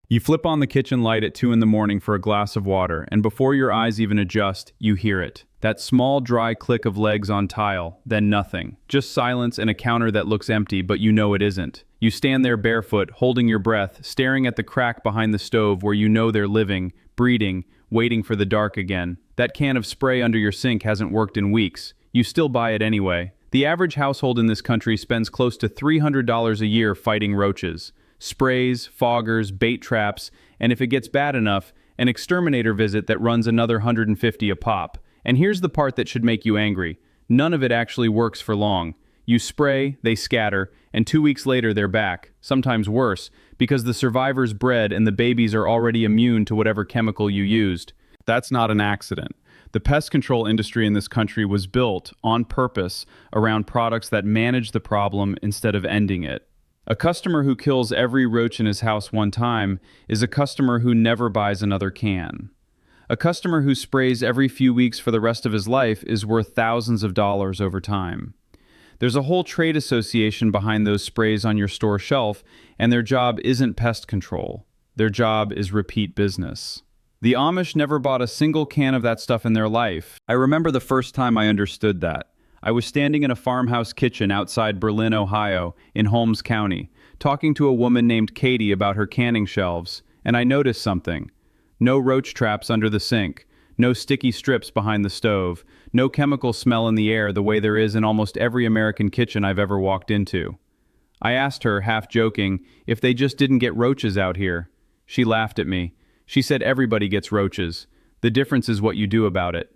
You flip on the kitchen light at 2 in the morning for a glass of water, and before your eyes even adjust, you hear it. That small, dry click of legs on tile, then nothing. Just silence and a counter that looks empty, but you know it isn't. You stand there barefoot, holding your breath, staring at the crack behind the stove where you know they're living, breeding, waiting for the dark again. That can of spray under your sink hasn't worked in weeks. You still buy it anyway. The average household in this country spends close to $300 a year fighting roaches. Sprays, foggers, bait traps, and if it gets bad enough, an exterminator visit that runs another $150 a pop. And here's the part that should make you angry. None of it actually works for long. You spray, they scatter, and 2 weeks later they're back, sometimes worse, because the survivors bred and the babies are already immune to whatever chemical you used. That's not an accident. The pest control industry in this country was built, on purpose, around products that manage the problem instead of ending it. A customer who kills every roach in his house one time is a customer who never buys another can. A customer who sprays every few weeks for the rest of his life is worth thousands of dollars over time. There's a whole trade association behind those sprays on your store shelf, and their job isn't pest control. Their job is repeat business. The Amish never bought a single can of that stuff in their life. I remember the first time I understood that. I was standing in a farmhouse kitchen outside Berlin, Ohio, in Holmes County, talking to a woman named Katie about her canning shelves, and I noticed something. No roach traps under the sink, no sticky strips behind the stove, no chemical smell in the air the way there is in almost every American kitchen I've ever walked into. I asked her, half joking, if they just didn't get roaches out here. She laughed at me. She said everybody gets roaches. The difference is what you do about it.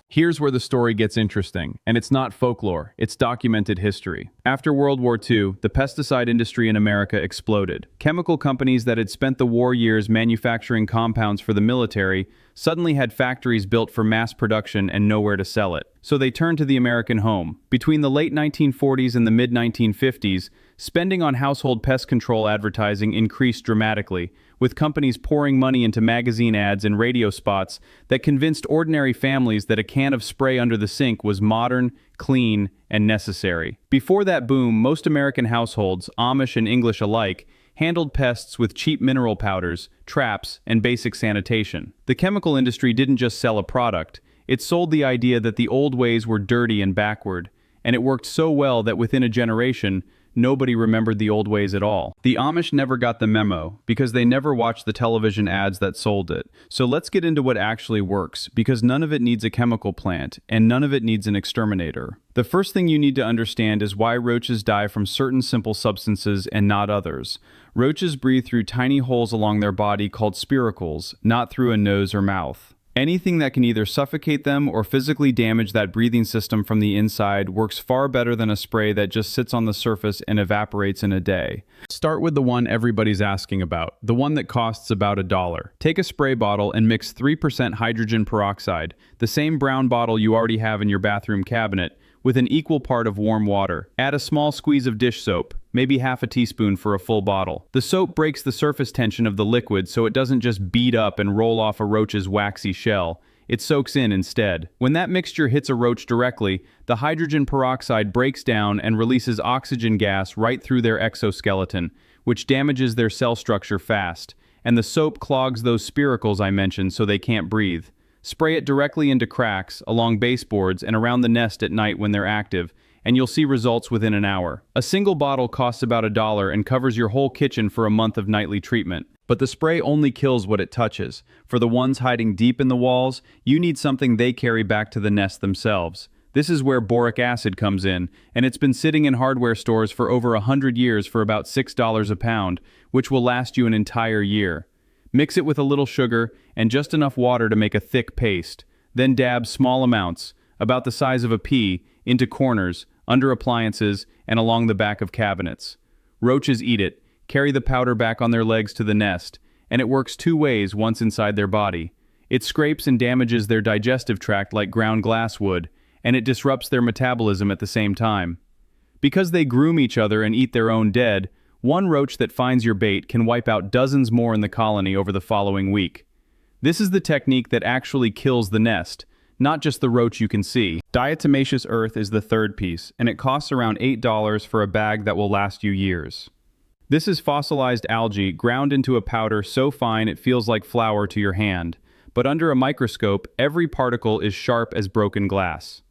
Here's where the story gets interesting, and it's not folklore, it's documented history. After World War II, the pesticide industry in America exploded. Chemical companies that had spent the war years manufacturing compounds for the military suddenly had factories built for mass production and nowhere to sell it. So they turned to the American home. Between the late 1940s and the mid-1950s, spending on household pest control advertising increased dramatically, with companies pouring money into magazine ads and radio spots that convinced ordinary families that a can of spray under the sink was modern, clean, and necessary. Before that boom, most American households, Amish and English alike, handled pests with cheap mineral powders, traps, and basic sanitation. The chemical industry didn't just sell a product, it sold the idea that the old ways were dirty and backward, and it worked so well that within a generation, nobody remembered the old ways at all. The Amish never got the memo because they never watched the television ads that sold it. So let's get into what actually works, because none of it needs a chemical plant and none of it needs an exterminator. The first thing you need to understand is why roaches die from certain simple substances and not others. Roaches breathe through tiny holes along their body called spiracles, not through a nose or mouth. Anything that can either suffocate them or physically damage that breathing system from the inside works far better than a spray that just sits on the surface and evaporates in a day. Start with the one everybody's asking about, the one that costs about $1. Take a spray bottle and mix 3% hydrogen peroxide, the same brown bottle you already have in your bathroom cabinet, with an equal part of warm water. Add a small squeeze of dish soap, maybe half a teaspoon for a full bottle. The soap breaks the surface tension of the liquid so it doesn't just bead up and roll off a roach's waxy shell. It soaks in instead. When that mixture hits a roach directly, the hydrogen peroxide breaks down and releases oxygen gas right through their exoskeleton, which damages their cell structure fast. And the soap clogs those spiracles I mentioned so they can't breathe. Spray it directly into cracks, along baseboards, and around the nest at night when they're active, and you'll see results within an hour. A single bottle costs about $1 and covers your whole kitchen for a month of nightly treatment. But the spray only kills what it touches. For the ones hiding deep in the walls, you need something they carry back to the nest themselves. This is where boric acid comes in, and it's been sitting in hardware stores for over 100 years for about $6 a pound, which will last you an entire year. Mix it with a little sugar and just enough water to make a thick paste. Then dab small amounts, about the size of a pea, into corners, under appliances, and along the back of cabinets. Roaches eat it, carry the powder back on their legs to the nest, and it works two ways once inside their body. It scrapes and damages their digestive tract like ground glass would, and it disrupts their metabolism at the same time. Because they groom each other and eat their own dead, one roach that finds your bait can wipe out dozens more in the colony over the following week. This is the technique that actually kills the nest, not just the roach you can see. Diatomaceous earth is the third piece, and it costs around $8 for a bag that will last you years. This is fossilized algae ground into a powder so fine it feels like flour to your hand, but under a microscope, every particle is sharp as broken glass.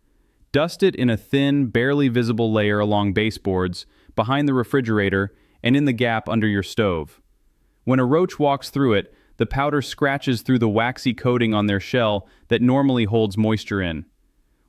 Dust it in a thin, barely visible layer along baseboards, behind the refrigerator, and in the gap under your stove. When a roach walks through it, the powder scratches through the waxy coating on their shell that normally holds moisture in.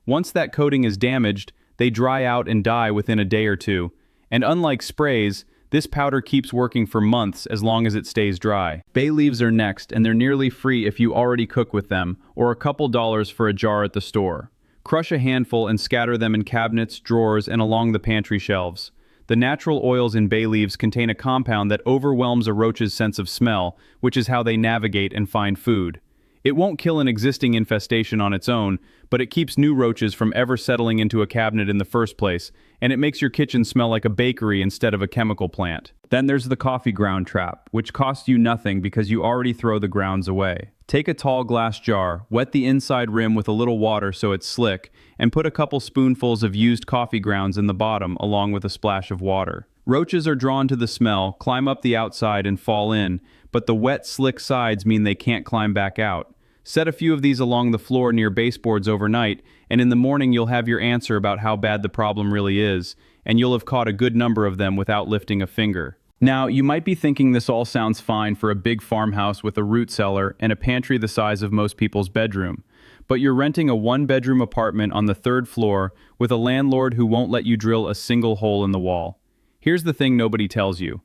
Once that coating is damaged, they dry out and die within a day or two, and unlike sprays, this powder keeps working for months as long as it stays dry. Bay leaves are next, and they're nearly free if you already cook with them, or a couple dollars for a jar at the store. Crush a handful and scatter them in cabinets, drawers, and along the pantry shelves. The natural oils in bay leaves contain a compound that overwhelms a roach's sense of smell, which is how they navigate and find food. It won't kill an existing infestation on its own, but it keeps new roaches from ever settling into a cabinet in the first place, and it makes your kitchen smell like a bakery instead of a chemical plant. Then there's the coffee ground trap, which costs you nothing because you already throw the grounds away. Take a tall glass jar, wet the inside rim with a little water so it's slick, and put a couple spoonfuls of used coffee grounds in the bottom along with a splash of water. Roaches are drawn to the smell, climb up the outside and fall in, but the wet, slick sides mean they can't climb back out. Set a few of these along the floor near baseboards overnight, and in the morning you'll have your answer about how bad the problem really is, and you'll have caught a good number of them without lifting a finger. Now, you might be thinking this all sounds fine for a big farmhouse with a root cellar and a pantry the size of most people's bedroom. But you're renting a one-bedroom apartment on the 3rd floor with a landlord who won't let you drill a single hole in the wall. Here's the thing nobody tells you.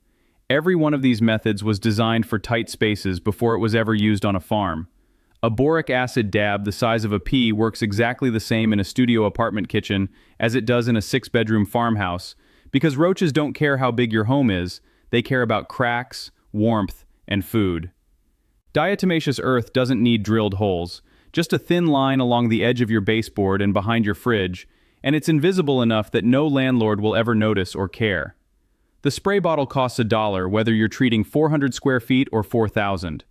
Every one of these methods was designed for tight spaces before it was ever used on a farm. A boric acid dab the size of a pea works exactly the same in a studio apartment kitchen as it does in a 6-bedroom farmhouse, because roaches don't care how big your home is, they care about cracks, warmth, and food. Diatomaceous earth doesn't need drilled holes, just a thin line along the edge of your baseboard and behind your fridge, and it's invisible enough that no landlord will ever notice or care. The spray bottle costs $1 whether you're treating 400 square feet or 4,000.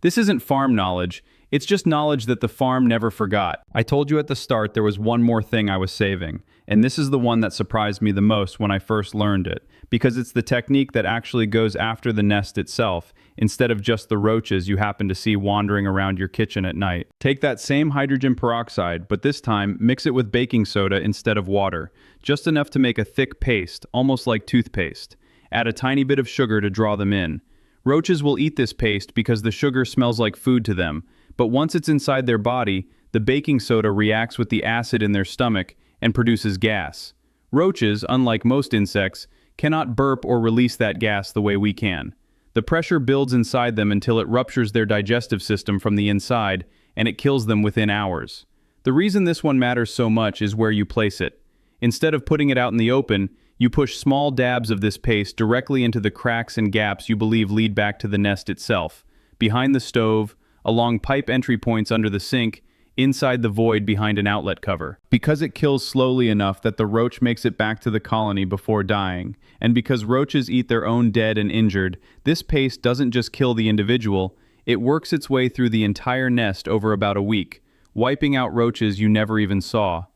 This isn't farm knowledge, it's just knowledge that the farm never forgot. I told you at the start there was one more thing I was saving, and this is the one that surprised me the most when I first learned it, because it's the technique that actually goes after the nest itself, instead of just the roaches you happen to see wandering around your kitchen at night. Take that same hydrogen peroxide, but this time mix it with baking soda instead of water, just enough to make a thick paste, almost like toothpaste. Add a tiny bit of sugar to draw them in. Roaches will eat this paste because the sugar smells like food to them, but once it's inside their body, the baking soda reacts with the acid in their stomach and produces gas. Roaches, unlike most insects, cannot burp or release that gas the way we can. The pressure builds inside them until it ruptures their digestive system from the inside, and it kills them within hours. The reason this one matters so much is where you place it. Instead of putting it out in the open, you push small dabs of this paste directly into the cracks and gaps you believe lead back to the nest itself, behind the stove, along pipe entry points under the sink, inside the void behind an outlet cover. Because it kills slowly enough that the roach makes it back to the colony before dying, and because roaches eat their own dead and injured, this paste doesn't just kill the individual, it works its way through the entire nest over about a week, wiping out roaches you never even saw.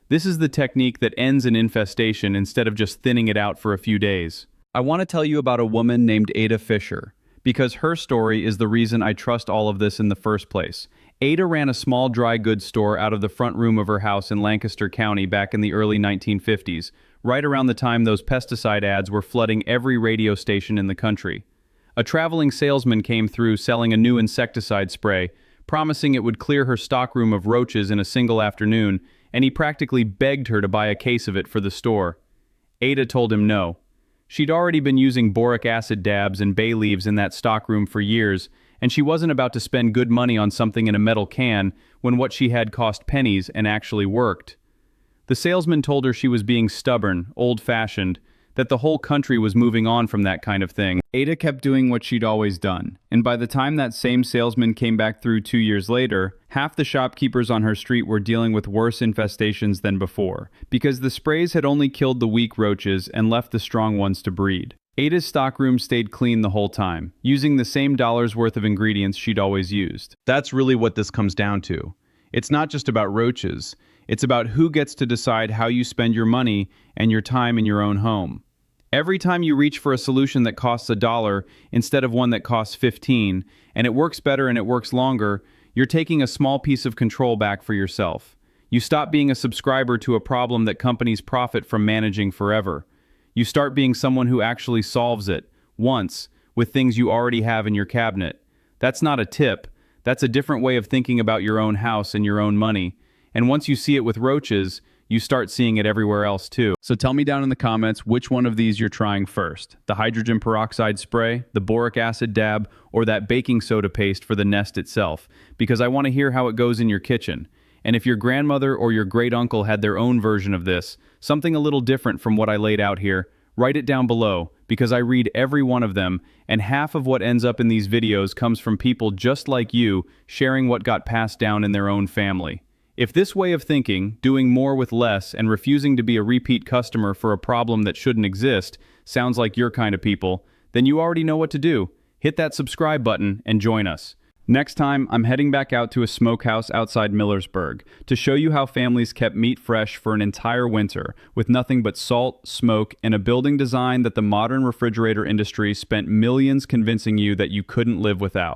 This is the technique that ends an infestation instead of just thinning it out for a few days. I want to tell you about a woman named Ada Fisher, because her story is the reason I trust all of this in the first place. Ada ran a small dry goods store out of the front room of her house in Lancaster County back in the early 1950s, right around the time those pesticide ads were flooding every radio station in the country. A traveling salesman came through selling a new insecticide spray, promising it would clear her stockroom of roaches in a single afternoon, and he practically begged her to buy a case of it for the store. Ada told him no. She'd already been using boric acid dabs and bay leaves in that stockroom for years, and she wasn't about to spend good money on something in a metal can when what she had cost pennies and actually worked. The salesman told her she was being stubborn, old-fashioned, that the whole country was moving on from that kind of thing. Ada kept doing what she'd always done, and by the time that same salesman came back through 2 years later, half the shopkeepers on her street were dealing with worse infestations than before, because the sprays had only killed the weak roaches and left the strong ones to breed. Ada's stockroom stayed clean the whole time, using the same dollar's worth of ingredients she'd always used. That's really what this comes down to. It's not just about roaches, it's about who gets to decide how you spend your money and your time in your own home. Every time you reach for a solution that costs $1 instead of one that costs 15, and it works better and it works longer, you're taking a small piece of control back for yourself. You stop being a subscriber to a problem that companies profit from managing forever. You start being someone who actually solves it, once, with things you already have in your cabinet. That's not a tip. That's a different way of thinking about your own house and your own money. And once you see it with roaches, you start seeing it everywhere else too. So tell me down in the comments which one of these you're trying first. The hydrogen peroxide spray, the boric acid dab, or that baking soda paste for the nest itself, because I want to hear how it goes in your kitchen. And if your grandmother or your great uncle had their own version of this, something a little different from what I laid out here, write it down below, because I read every one of them, and half of what ends up in these videos comes from people just like you sharing what got passed down in their own family. If this way of thinking, doing more with less and refusing to be a repeat customer for a problem that shouldn't exist, sounds like your kind of people, then you already know what to do. Hit that subscribe button and join us. Next time, I'm heading back out to a smokehouse outside Millersburg to show you how families kept meat fresh for an entire winter with nothing but salt, smoke, and a building design that the modern refrigerator industry spent millions convincing you that you couldn't live without.